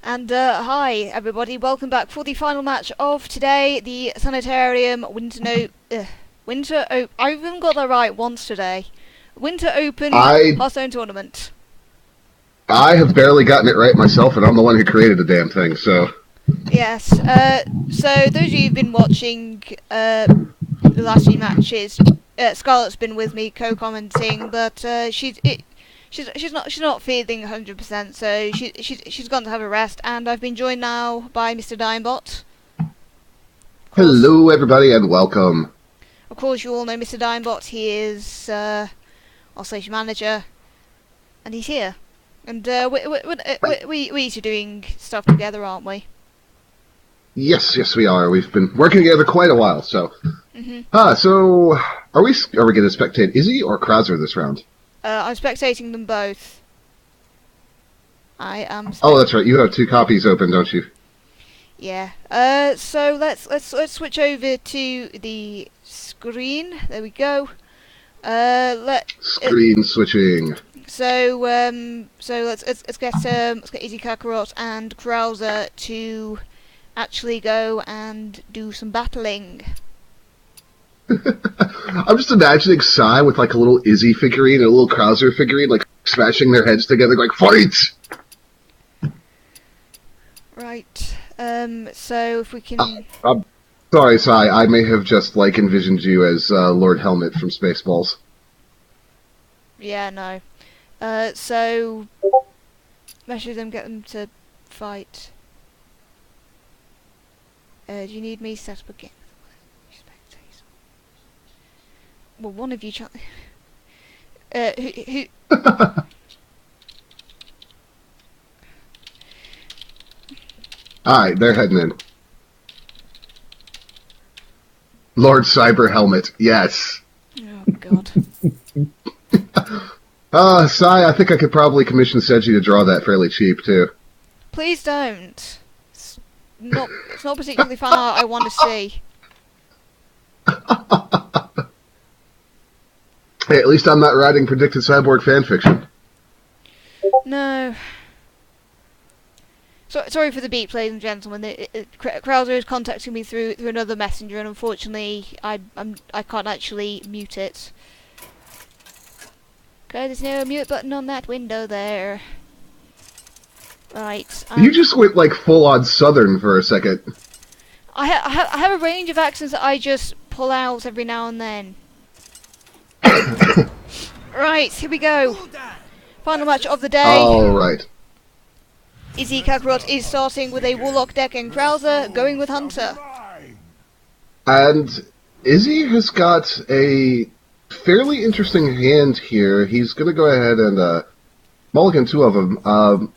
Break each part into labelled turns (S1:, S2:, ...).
S1: And hi everybody, welcome back for the final match of today, the Sanitarium I even got that right once today. Winter Open Hearthstone Tournament.
S2: I have barely gotten it right myself, and I'm the one who created the damn thing, so...
S1: Yes, so those of you who've been watching the last few matches, Scarlett's been with me co-commenting, but she's not feeling 100%, so she's gone to have a rest, and I've been joined now by Mr. Dimebot.
S2: Hello everybody and welcome.
S1: Of course you all know Mr. Dimebot, he is our station manager, and he's here. And we each are doing stuff together, aren't we?
S2: Yes we are. We've been working together quite a while, so... So, are we going to spectate Izzy or Krauzer this round?
S1: I'm spectating them both. I am.
S2: Oh, that's right. You have two copies open, don't you?
S1: Yeah. So let's switch over to the screen. There we go.
S2: Screen switching.
S1: So let's get Izziekakarot and Krauzer to actually go and do some battling.
S2: I'm just imagining Sai with like a little Izzy figurine and a little Krauzer figurine, like smashing their heads together, like fight.
S1: Right. So if we can.
S2: I'm sorry, Sai. I may have just like envisioned you as Lord Helmet from Spaceballs.
S1: Yeah. No. So measure them, get them to fight. Do you need me set up again? Well, one of you who
S2: Alright, they're heading in. Lord Cyber Helmet, yes.
S1: Oh, God.
S2: Sai, I think I could probably commission Seiji to draw that fairly cheap, too.
S1: Please don't. It's not particularly fan art I want to see.
S2: Hey, at least I'm not writing predicted cyborg fanfiction.
S1: No. Sorry for the beep, ladies and gentlemen. Krauzer is contacting me through another messenger, and unfortunately, I can't actually mute it. Okay, there's no mute button on that window there. Right.
S2: You just went like full on Southern for a second.
S1: I have a range of accents that I just pull out every now and then. Right, here we go. Final match of the day.
S2: Alright.
S1: Izziekakarot is starting with a Warlock deck and Krauzer going with Hunter.
S2: And Izzy has got a fairly interesting hand here. He's going to go ahead and mulligan two of them.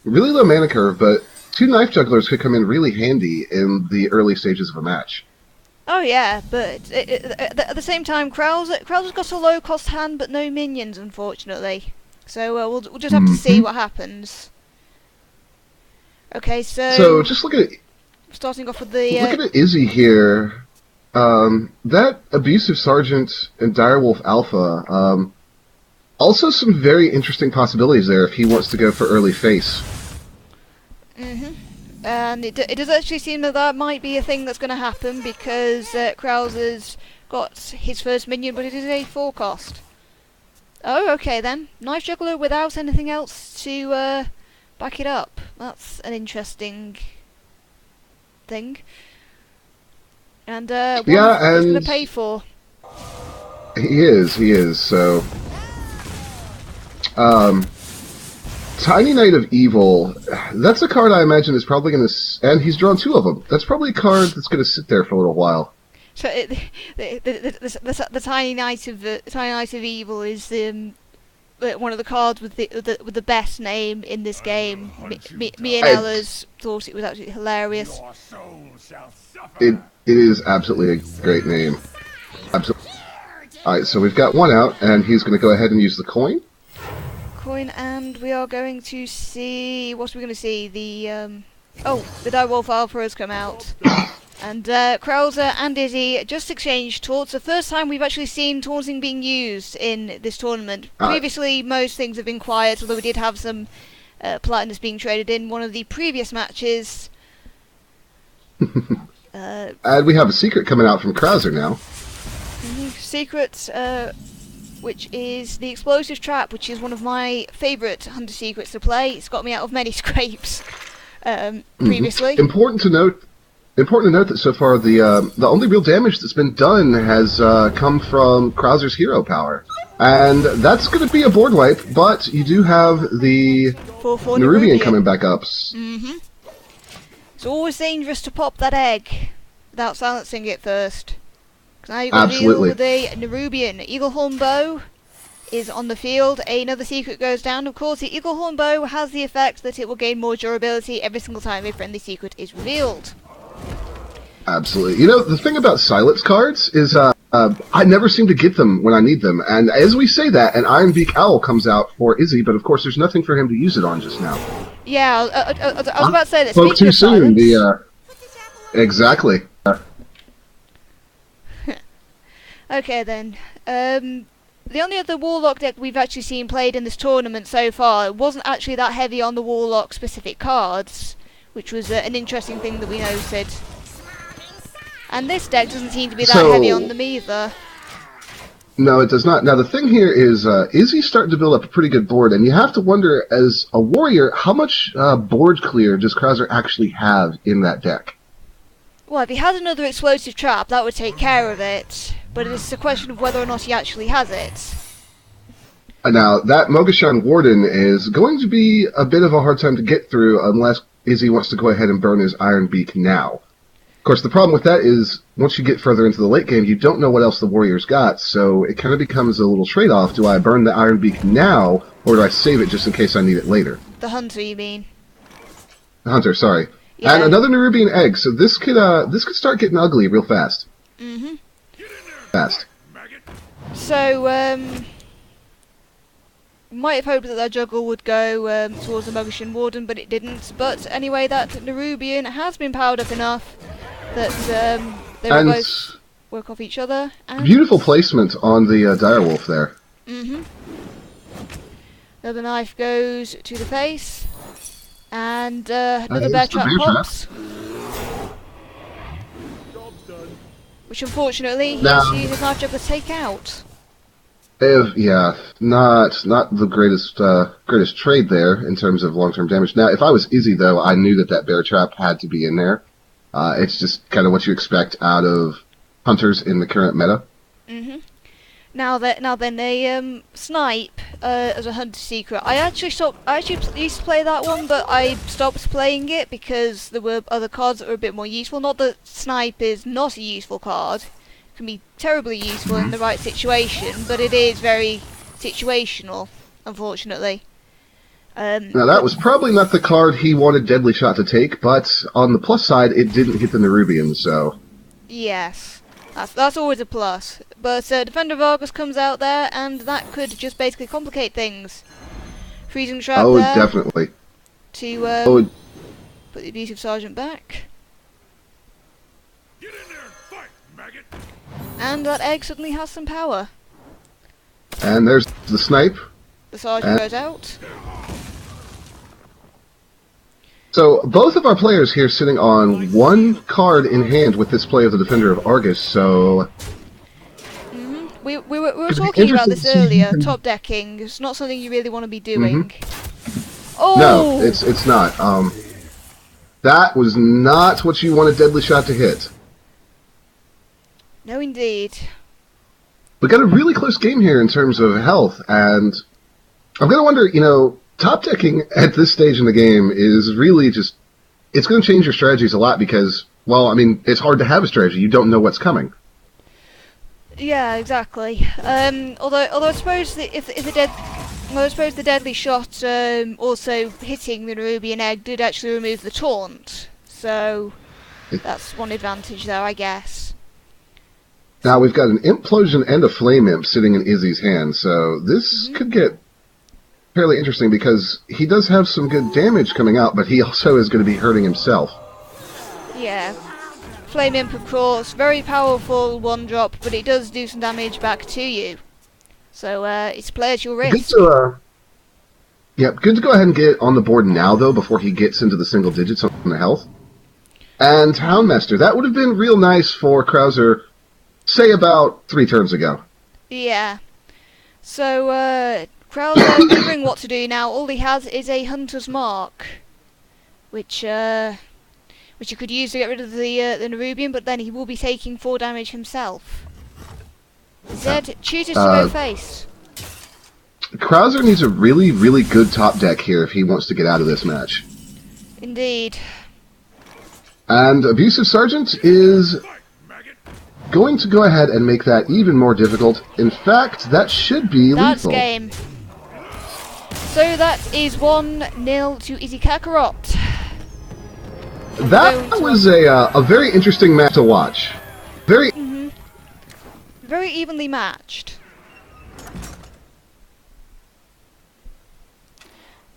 S2: Really low mana curve, but two Knife Jugglers could come in really handy in the early stages of a match.
S1: Oh yeah, but at the same time, Krauzer's got a low-cost hand, but no minions, unfortunately. So we'll just have to see what happens. Okay,
S2: so just look at
S1: starting off with the
S2: looking at Izzy here. That Abusive Sergeant and Direwolf Alpha. Also, some very interesting possibilities there if he wants to go for early face.
S1: And it does actually seem that might be a thing that's going to happen, because Krauzer's got his first minion, but it is a 4-cost. Oh, okay then. Knife Juggler without anything else to back it up. That's an interesting thing. And what he's going to pay for.
S2: He is, so... Tiny Knight of Evil, that's a card I imagine is probably going to... And he's drawn two of them. That's probably a card that's going to sit there for a little while.
S1: So the Tiny Knight of Evil is one of the cards with the best name in this game. Me and Ella's thought it was absolutely hilarious.
S2: It is absolutely a great name. Absolutely. Alright, so we've got one out, and he's going to go ahead and use the coin.
S1: And we are going to see... What are we going to see? The Direwolf Alpha has come out. And Krauzer and Izzy just exchanged taunts. The first time we've actually seen taunting being used in this tournament. Previously, most things have been quiet, although we did have some Platinum's being traded in one of the previous matches.
S2: And we have a secret coming out from Krauzer now.
S1: Secret, which is the explosive trap, which is one of my favourite hunter secrets to play. It's got me out of many scrapes previously.
S2: Important to note that so far the only real damage that's been done has come from Krauzer's hero power. And that's going to be a board wipe, but you do have the
S1: 4/4
S2: Nerubian coming back up.
S1: It's always dangerous to pop that egg without silencing it first. 'Cause now you've got to deal with the Nerubian. Eaglehorn Bow is on the field. Another secret goes down. Of course, the Eaglehorn Bow has the effect that it will gain more durability every single time a friendly secret is revealed.
S2: Absolutely. You know, the thing about silence cards is I never seem to get them when I need them. And as we say that, an Ironbeak Owl comes out for Izzy, but of course there's nothing for him to use it on just now.
S1: Yeah, I was about to say that.
S2: Spoke too soon.
S1: Silence,
S2: Exactly.
S1: okay then. The only other Warlock deck we've actually seen played in this tournament so far wasn't actually that heavy on the Warlock specific cards, which was an interesting thing that we noted. And this deck doesn't seem to be that heavy on them either.
S2: No, it does not. Now, the thing here is Izzy's starting to build up a pretty good board, and you have to wonder, as a warrior, how much board clear does Krauzer actually have in that deck?
S1: Well, if he had another explosive trap, that would take care of it. But it's a question of whether or not he actually has it.
S2: Now, that Mogashan Warden is going to be a bit of a hard time to get through unless Izzy wants to go ahead and burn his Iron Beak now. Of course, the problem with that is, once you get further into the late game, you don't know what else the Warrior's got, so it kind of becomes a little trade-off. Do I burn the Iron Beak now, or do I save it just in case I need it later?
S1: The Hunter, you mean?
S2: The Hunter, sorry.
S1: Yeah.
S2: And another Nerubian egg, so this could start getting ugly real fast. Fast.
S1: So, might have hoped that that juggle would go towards the Mogashan Warden, but it didn't. But anyway, that Nerubian has been powered up enough that they will both work off each other. And
S2: beautiful placement on the Direwolf there.
S1: Another knife goes to the face, and another bear trap pops. Which unfortunately he has to use his knife juggler to take out.
S2: Yeah, not the greatest trade there in terms of long-term damage. Now, if I was Izzy, though, I knew that bear trap had to be in there. It's just kind of what you expect out of hunters in the current meta.
S1: Now then, they snipe as a hunter secret. I actually used to play that one, but I stopped playing it because there were other cards that were a bit more useful. Not that snipe is not a useful card. Can be terribly useful in the right situation, but it is very situational, unfortunately.
S2: Now, that was probably not the card he wanted Deadly Shot to take, but on the plus side, it didn't hit the Nerubian, so...
S1: Yes, that's always a plus. But Defender of Argus comes out there, and that could just basically complicate things. Freezing Trap there.
S2: Definitely.
S1: To put the Abusive Sergeant back.
S3: Get in there and fight, maggot!
S1: And that egg suddenly has some power.
S2: And there's the snipe.
S1: The Sergeant goes out.
S2: So, both of our players here sitting on one card in hand with this play of the Defender of Argus, so...
S1: We were talking about this earlier, top decking. It's not something you really want to be doing. Oh!
S2: No, it's not. That was not what you wanted Deadly Shot to hit.
S1: No, indeed.
S2: We got a really close game here in terms of health, and I'm going to wonder, you know, top decking at this stage in the game is really just... It's going to change your strategies a lot because, well, I mean, it's hard to have a strategy. You don't know what's coming.
S1: Yeah, exactly. Although I suppose the Deadly Shot also hitting the Nerubian egg did actually remove the taunt, so that's one advantage there, I guess.
S2: Now we've got an Implosion and a Flame Imp sitting in Izzy's hand, so this could get fairly interesting because he does have some good damage coming out, but he also is going to be hurting himself.
S1: Yeah. Flame Imp, of course, very powerful one drop, but it does do some damage back to you. So it's play at your risk.
S2: Yep, good to go ahead and get on the board now, though, before he gets into the single digits on the health. And Houndmaster, that would have been real nice for Krauzer, say about 3 turns ago.
S1: Yeah. So, Krauzer, wondering what to do now. All he has is a Hunter's Mark, which he could use to get rid of the Nerubian, but then he will be taking 4 damage himself. Zed chooses to go face.
S2: Krauzer needs a really, really good top deck here if he wants to get out of this match.
S1: Indeed.
S2: And Abusive Sergeant is going to go ahead and make that even more difficult. In fact, that should be
S1: That's
S2: lethal.
S1: game. So that is 1-0 to Izziekakarot.
S2: That was a very interesting match to watch. Very
S1: evenly matched.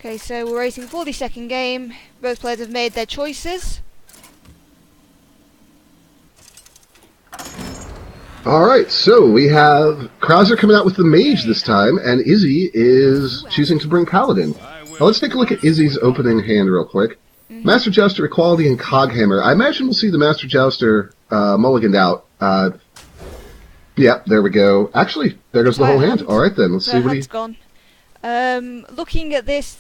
S1: Okay, so we're racing for the second game. Both players have made their choices.
S2: Alright, so we have Krauzer coming out with the Mage this time, and Izzy is choosing to bring Paladin. Now let's take a look at Izzy's opening hand real quick. Master Jouster, Equality, and Coghammer. I imagine we'll see the Master Jouster mulliganed out. Yeah, there we go. Actually, there goes the whole hand. Alright then, let's see what he's
S1: gone. Looking at this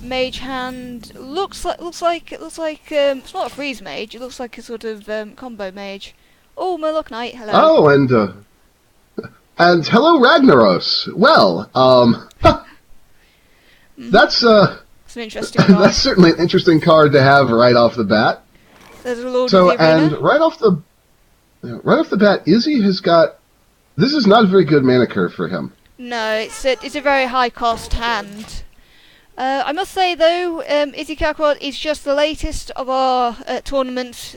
S1: mage hand, looks like it's not a freeze mage. It looks like a sort of combo mage. Oh, Murloc Knight, hello.
S2: Oh, and hello Ragnaros. Well, that's
S1: it's an interesting card.
S2: that's certainly an interesting card to have right off the bat.
S1: There's a Lord
S2: So,
S1: of the Arena.
S2: and right off the bat, Izzy has got. This is not a very good mana curve for him.
S1: No, it's a very high cost hand. I must say though, Izziekakarot is just the latest of our tournament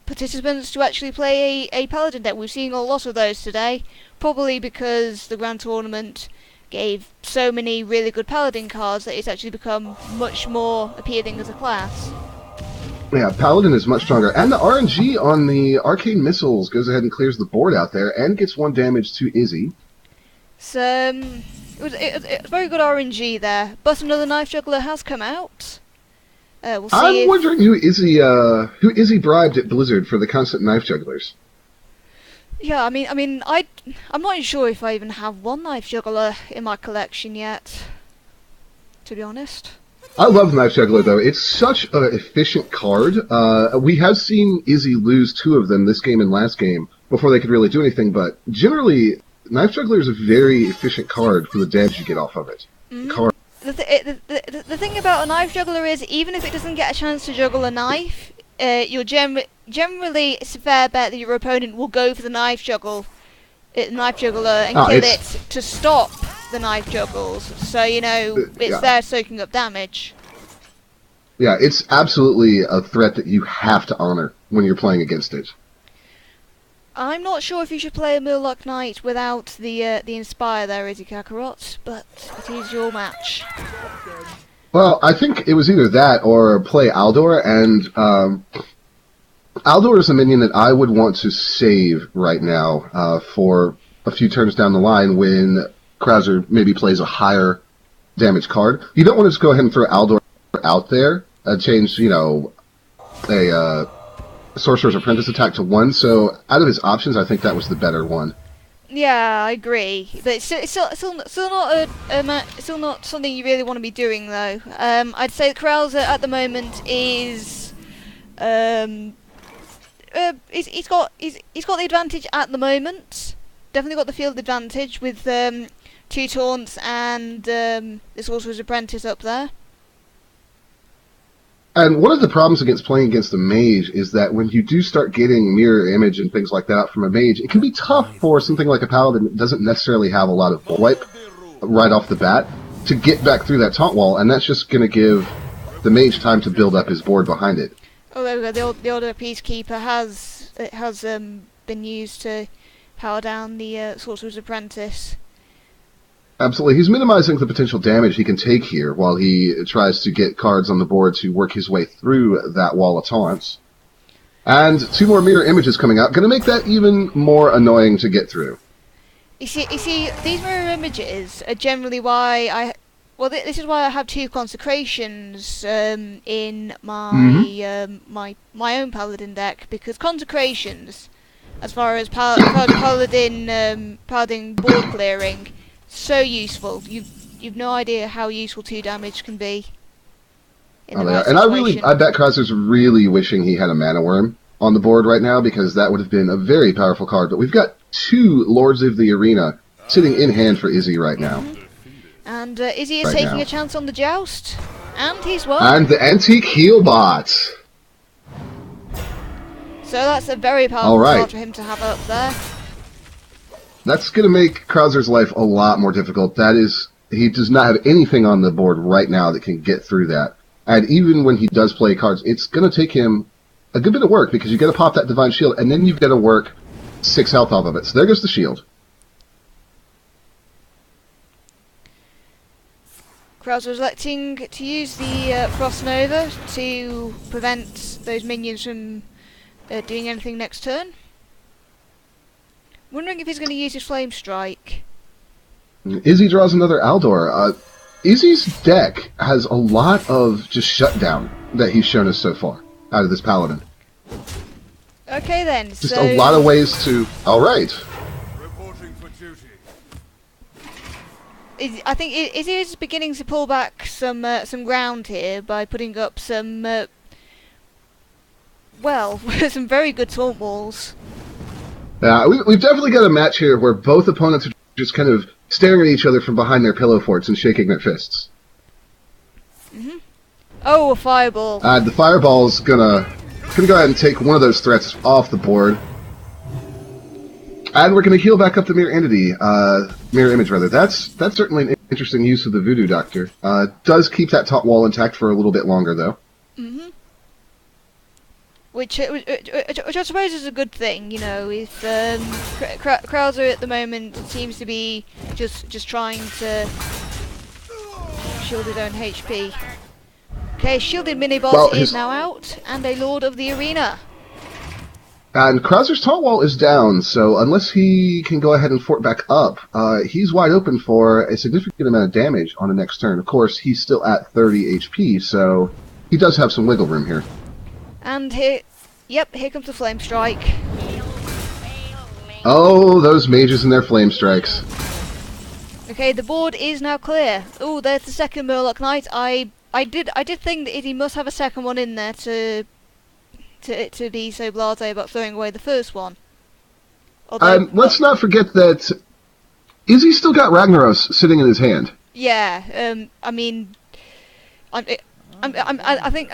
S1: participants to actually play a Paladin deck. We've seen a lot of those today, probably because the Grand Tournament gave so many really good Paladin cards that it's actually become much more appealing as a class.
S2: Yeah, Paladin is much stronger. And the RNG on the Arcane Missiles goes ahead and clears the board out there and gets 1 damage to Izzy.
S1: So, it was very good RNG there. But another Knife Juggler has come out. We'll see.
S2: I'm wondering who Izzy bribed at Blizzard for the constant Knife Jugglers.
S1: Yeah, I mean, I'm not even sure if I even have 1 Knife Juggler in my collection yet, to be honest.
S2: I love Knife Juggler, though. It's such an efficient card. We have seen Izzy lose 2 of them this game and last game before they could really do anything, but generally, Knife Juggler is a very efficient card for the damage you get off of it.
S1: The thing about a Knife Juggler is, even if it doesn't get a chance to juggle a knife, you're generally it's a fair bet that your opponent will go for the Knife Juggler and kill it to stop the Knife Juggles. So, you know, it's there soaking up damage.
S2: Yeah, it's absolutely a threat that you have to honor when you're playing against it.
S1: I'm not sure if you should play a Murloc Knight without the Inspire there, Izziekakarot, but it is your match.
S2: Well, I think it was either that or play Aldor, and Aldor is a minion that I would want to save right now for a few turns down the line when Krauzer maybe plays a higher damage card. You don't want to just go ahead and throw Aldor out there and change, you know, a Sorcerer's Apprentice attack to 1, so out of his options, I think that was the better one.
S1: Yeah, I agree, but it's still not something you really want to be doing, though. I'd say Krauzer at the moment is he's got the advantage at the moment. Definitely got the field advantage with 2 taunts and the Sorcerer's Apprentice up there.
S2: And one of the problems against playing against a mage is that when you do start getting mirror image and things like that from a mage, it can be tough for something like a paladin that doesn't necessarily have a lot of wipe right off the bat to get back through that taunt wall, and that's just going to give the mage time to build up his board behind it.
S1: Oh, there we go. The Order Peacekeeper has been used to power down the Sorcerer's Apprentice.
S2: Absolutely. He's minimizing the potential damage he can take here while he tries to get cards on the board to work his way through that wall of taunts. And 2 more mirror images coming out, going to make that even more annoying to get through.
S1: You see, these mirror images are generally why Well, this is why I have 2 consecrations in my my own paladin deck, because consecrations, as far as paladin board clearing, so useful. You've no idea how useful 2 damage can be in the right situation.
S2: I bet Krauzer's really wishing he had a Mana Worm on the board right now, because that would have been a very powerful card. But we've got 2 Lords of the Arena sitting in hand for Izzy right now.
S1: And Izzy is taking a chance on the joust, and he's won.
S2: And the Antique Healbot.
S1: So that's a very powerful card for him to have up there.
S2: That's going to make Krauzer's life a lot more difficult. That is, he does not have anything on the board right now that can get through that. And even when he does play cards, it's going to take him a good bit of work, because you've got to pop that Divine Shield, and then you've got to work 6 health off of it. So there goes the shield.
S1: Krauzer is electing to use the Frost Nova to prevent those minions from doing anything next turn. Wondering if he's going to use his Flame Strike.
S2: Izzy draws another Aldor. Izzy's deck has a lot of just shutdown that he's shown us so far out of this Paladin.
S1: Okay then,
S2: just a lot of ways to... Alright.
S1: I think Izzy is beginning to pull back some ground here by putting up some, some very good taunt walls.
S2: We've definitely got a match here where both opponents are just kind of staring at each other from behind their pillow forts and shaking their fists.
S1: Oh, a fireball.
S2: The fireball's gonna go ahead and take one of those threats off the board. And we're going to heal back up the mirror image rather. That's certainly an interesting use of the Voodoo Doctor. Does keep that top wall intact for a little bit longer, though.
S1: Which I suppose is a good thing, you know. If Krauzer at the moment seems to be just trying to shield his own HP. Okay, shielded mini-boss is now out, and a Lord of the Arena.
S2: And Krauzer's taunt wall is down, so unless he can go ahead and fort back up, he's wide open for a significant amount of damage on the next turn. Of course, he's still at 30 HP, so he does have some wiggle room here.
S1: And here comes the Flame Strike.
S2: Oh, those mages and their Flame Strikes.
S1: Okay, the board is now clear. Oh, there's the second Murloc Knight. I did think that he must have a second one in there to be so blasé about throwing away the first one.
S2: Let's not forget that Izzy's still got Ragnaros sitting in his hand.
S1: Yeah, I mean, I think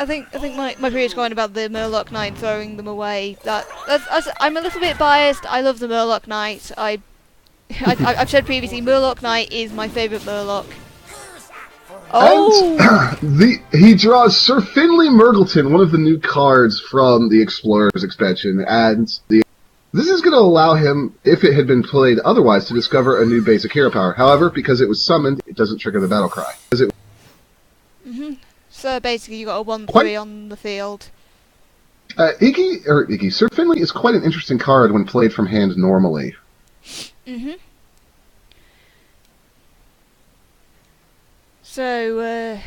S1: my previous comment about the Murloc Knight throwing them away. I'm a little bit biased. I love the Murloc Knight. I've said previously, Murloc Knight is my favourite Murloc. Oh!
S2: And he draws Sir Finley Murgleton, one of the new cards from the Explorers expansion, and this is going to allow him, if it had been played otherwise, to discover a new basic hero power. However, because it was summoned, it doesn't trigger the battle cry.
S1: So basically you got a 1/3 on the field.
S2: Sir Finley is quite an interesting card when played from hand normally.
S1: So,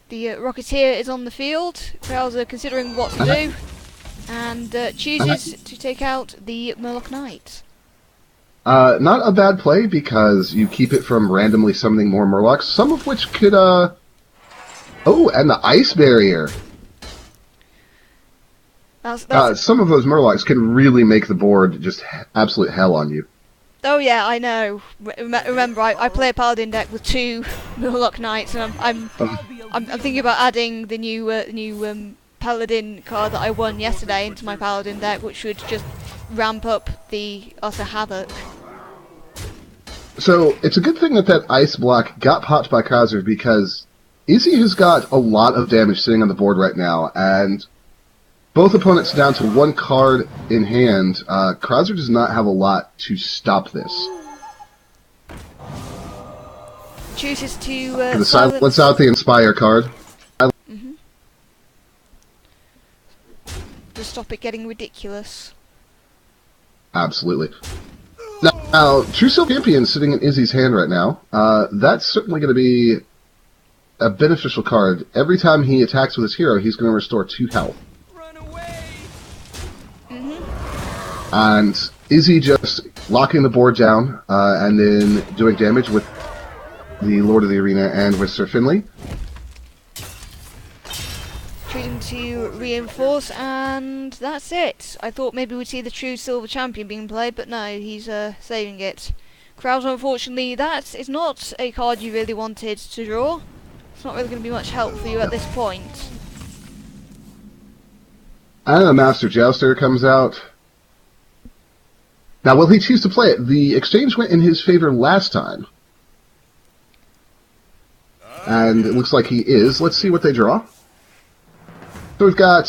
S1: the Rocketeer is on the field. Krauzer considering what to do, and chooses to take out the Murloc Knight.
S2: Not a bad play, because you keep it from randomly summoning more Murlocs, some of which could, Oh, and the Ice Barrier! Some of those Murlocs can really make the board just absolute hell on you.
S1: Oh yeah, I know. Remember, I play a Paladin deck with 2 Murloc Knights, and I'm thinking about adding the new Paladin card that I won yesterday into my Paladin deck, which would just ramp up the Utter Havoc.
S2: So it's a good thing that Ice Block got popped by Krauzer, because Izzy has got a lot of damage sitting on the board right now, and both opponents down to 1 card in hand. Krauzer does not have a lot to stop this.
S1: Chooses to
S2: let's out the Inspire card.
S1: To stop it getting ridiculous.
S2: Absolutely. Now True Self Champion sitting in Izzy's hand right now. That's certainly going to be a beneficial card. Every time he attacks with his hero, he's going to restore 2 health.
S3: Run away!
S2: And Izzy just locking the board down and then doing damage with the Lord of the Arena and with Sir Finley.
S1: Choosing to reinforce, and that's it. I thought maybe we'd see the true Silver Champion being played, but no, he's saving it. Krauzer, unfortunately, that is not a card you really wanted to draw. It's not really going to be much help for you at this point.
S2: And a Master Jouster comes out. Now, will he choose to play it? The exchange went in his favor last time. And it looks like he is. Let's see what they draw. So we've got...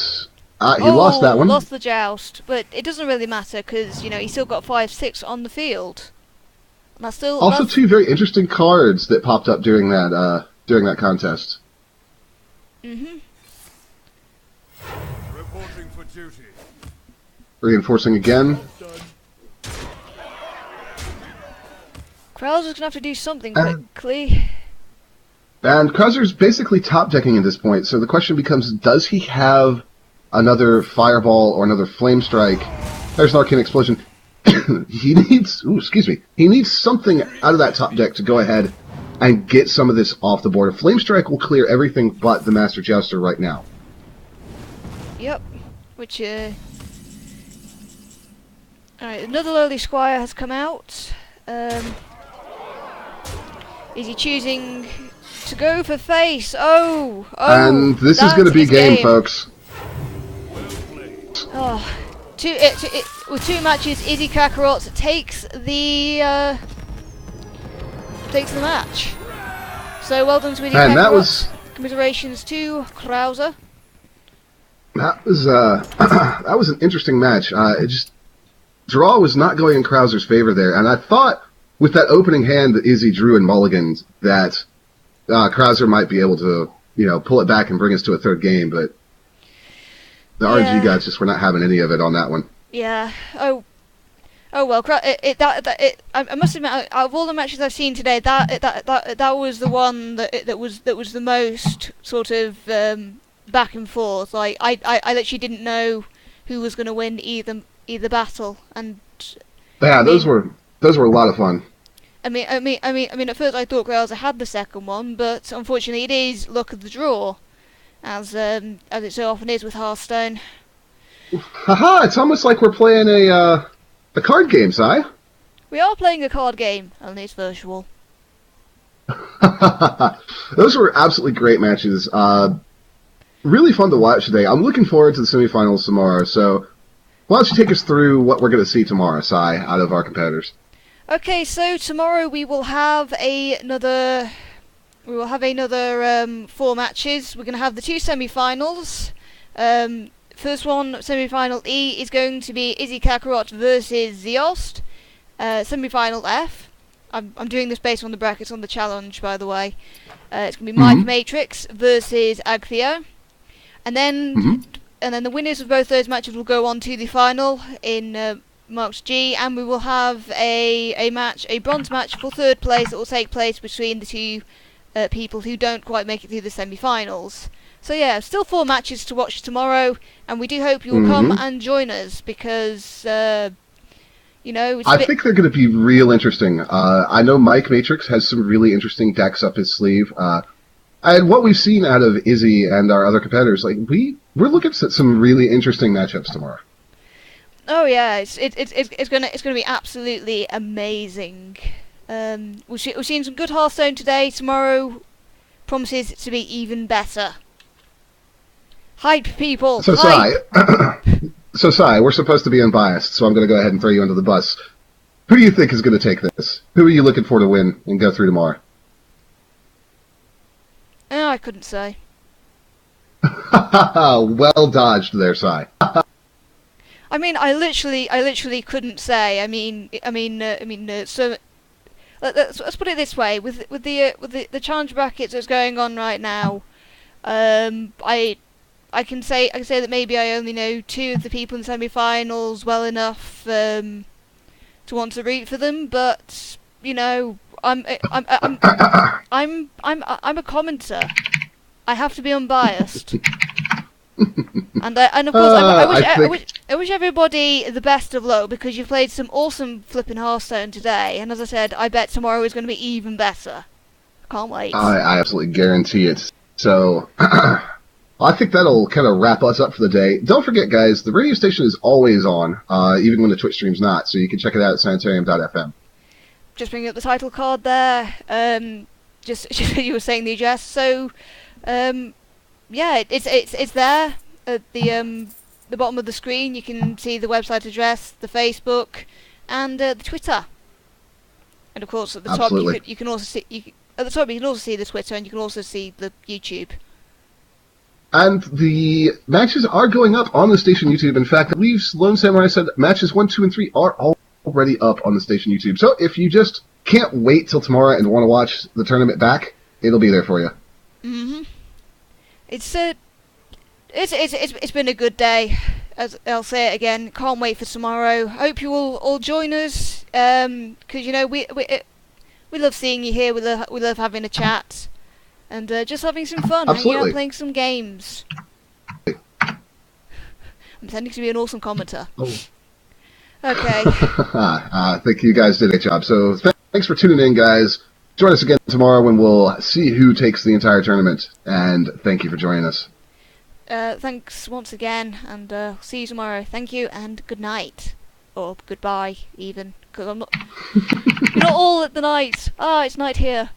S2: he lost that one.
S1: Lost the joust, but it doesn't really matter because, you know, he's still got 5/6 on the field. And that's still...
S2: Also, 2 very interesting cards that popped up during that contest.
S1: Mm-hmm.
S3: Reporting for duty.
S2: Reinforcing again.
S1: Krauzer's going to have to do something quickly.
S2: And Krauzer's basically top decking at this point, so the question becomes, does he have another Fireball or another Flame Strike? There's an Arcane Explosion. He needs... Ooh, excuse me. He needs something out of that top deck to go ahead and get some of this off the board. A Flame Strike will clear everything but the Master Jouster right now.
S1: Yep. Which, Alright, another Lowly Squire has come out. Is he choosing... to go for face? And
S2: this is going to be game, folks.
S1: With 2 matches, Izziekakarot takes the match. So well done to Izziekakarot.
S2: And that was...
S1: Commiserations to Krauzer.
S2: That was that was an interesting match. Draw was not going in Krauzer's favor there, and I thought with that opening hand that Izzy drew in mulligans that Krauzer might be able to, pull it back and bring us to a 3rd game, but the RNG guys just were not having any of it on that one.
S1: Yeah. Oh well. I must admit, out of all the matches I've seen today, that was the one that was the most sort of back and forth. Like I literally didn't know who was going to win either battle, and
S2: yeah, those were a lot of fun.
S1: I mean, at first I thought Krauzer had the second one, but unfortunately it is luck of the draw, as it so often is with Hearthstone.
S2: Haha! It's almost like we're playing a card game, Si.
S1: We are playing a card game, only it's virtual.
S2: Those were absolutely great matches. Really fun to watch today. I'm looking forward to the semifinals tomorrow. So, why don't you take us through what we're going to see tomorrow, Si, out of our competitors?
S1: Okay, so tomorrow we will have another 4 matches. We're going to have the 2 semi-finals. First one, semi-final E, is going to be Izziekakarot versus Zeost. Semi-final F. I'm doing this based on the brackets on the challenge, by the way. It's going to be Mike Matrix versus Agtheo. And then the winners of both those matches will go on to the final in Marks G, and we will have a bronze match for 3rd place that will take place between the 2 people who don't quite make it through the semi-finals. So yeah, still 4 matches to watch tomorrow, and we do hope you will come and join us because I think
S2: they're going to be real interesting. I know Mike Matrix has some really interesting decks up his sleeve. And what we've seen out of Izzy and our other competitors, we're looking at some really interesting matchups tomorrow.
S1: Oh yeah, it's gonna be absolutely amazing. We've seen some good Hearthstone today. Tomorrow promises to be even better. Hype, people!
S2: So,
S1: hype.
S2: Si, we're supposed to be unbiased, so I'm going to go ahead and throw you under the bus. Who do you think is going to take this? Who are you looking for to win and go through tomorrow?
S1: I couldn't say.
S2: Well dodged there, Si.
S1: I mean, I literally couldn't say. So let's put it this way: with the challenge brackets that's going on right now, I can say that maybe I only know 2 of the people in the semi-finals well enough to want to root for them. But I'm a commenter. I have to be unbiased. And of course, I wish everybody the best of luck, because you've played some awesome flipping Hearthstone today, and as I said, I bet tomorrow is going to be even better. Can't wait.
S2: I absolutely guarantee it. So, I think that'll kind of wrap us up for the day. Don't forget, guys, the radio station is always on, even when the Twitch stream's not, so you can check it out at Sanitarium.FM.
S1: Just bringing up the title card there. Just you were saying the address. So, yeah, it's there at the bottom of the screen. You can see the website address, the Facebook, and the Twitter. And of course, at the top you can also see at the top you can also see the Twitter, and you can also see the YouTube.
S2: And the matches are going up on the station YouTube. In fact, I believe Lone Samurai said matches 1, 2, and 3 are already up on the station YouTube. So if you just can't wait till tomorrow and want to watch the tournament back, it'll be there for you.
S1: It's been a good day. As I'll say it again, can't wait for tomorrow. Hope you will all join us, because you know we love seeing you here. We love having a chat, and just having some fun, hanging out, playing some games. I'm intending to be an awesome commenter. Okay.
S2: I think you guys did a good job. So thanks for tuning in, guys. Join us again tomorrow when we'll see who takes the entire tournament. And thank you for joining us.
S1: Thanks once again, and see you tomorrow. Thank you, and good night. Or goodbye, even. Because I'm not... You're not all at the night. It's night here.